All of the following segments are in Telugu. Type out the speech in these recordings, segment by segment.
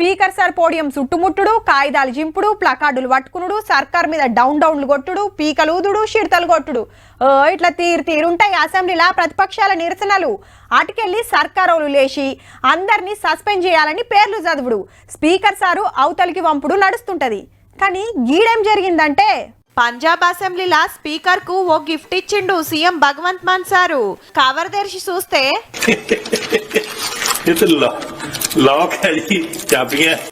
స్పీకర్ సార్ పోడియం చుట్టుముట్టుడు, కాయిదాలు జింపుడు, ప్లకార్డులు పట్టుకునుడు, సర్కార్ మీద డౌన్లు కొట్టుడు, పీకలు ఊదుడు, షిడతలు కొట్టుడు. ఇట్లా తీరుంటాయి అసెంబ్లీలా ప్రతిపక్షాల నిరసనలు. అటుకెళ్లి సర్కారోలు లేచి అందరినీ సస్పెండ్ చేయాలని పేర్లు చదువుడు, స్పీకర్ సారు అవతలికి వంపుడు నడుస్తుంటది. కానీ గీడేం జరిగిందంటే పంజాబ్ అసెంబ్లీలా స్పీకర్ కు ఓ గిఫ్ట్ ఇచ్చిండు సీఎం భగవంత్ మాన్ సారు. కవర్ తెరిచి చూస్తే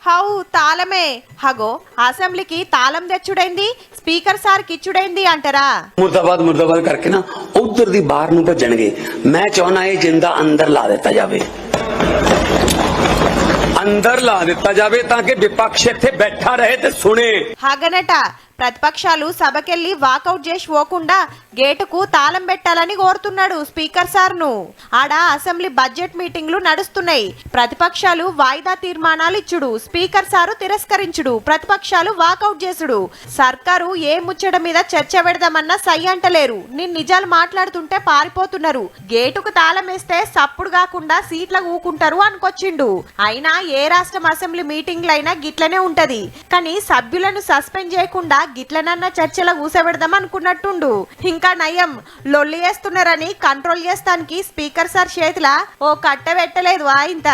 హౌ తాళమే. హగో అసెంబ్లీకి తాళం తెచ్చుడైంది, స్పీకర్ సార్ కిచ్చుడైంది అంటారా? मुर्दाबाद मुर्दाबाद करके ना उधर दी बाहर नु भजन गए। मैं चाहना है जिंदा अंदर ला देता जावे, अंदर ला देता जावे ताकि विपक्ष इत्थे बैठा रहे ते सुने। హగనట ప్రతిపక్షాలు సభకెళ్లి వాకౌట్ చేసి పోకుండా గేటుకు తాళం పెట్టాలని కోరుతున్నాడు స్పీకర్ సార్ను. ఆడ అసెంబ్లీ బడ్జెట్ మీటింగ్లు నడుస్తున్నాయి. ప్రతిపక్షాలు వాయిదా తీర్మానాలు ఇచ్చుడు, స్పీకర్ సారు తిరస్కరించుడు, ప్రతిపక్షాలు వాకౌట్ చేసుడు. సర్కారు ఏ ముచ్చట మీద చర్చ పెడదామన్నా సై అంటలేరు. నేను నిజాలు మాట్లాడుతుంటే పారిపోతున్నారు. గేటుకు తాళం వేస్తే సప్పుడు కాకుండా సీట్ల ఊకుంటారు అనుకొచ్చిండు. అయినా ఏ రాష్ట్రం అసెంబ్లీ మీటింగ్లైనా గిట్లనే ఉంటది. కానీ సభ్యులను సస్పెండ్ చేయకుండా గిట్లనన్నా చర్చల కూసబెడదాం అనుకున్నట్టుండు. ఇంకా నయం లొల్లి చేస్తున్నారని కంట్రోల్ చేస్తానికి స్పీకర్ సార్ చేతిలా ఓ కట్ట పెట్టలేదు ఇంత.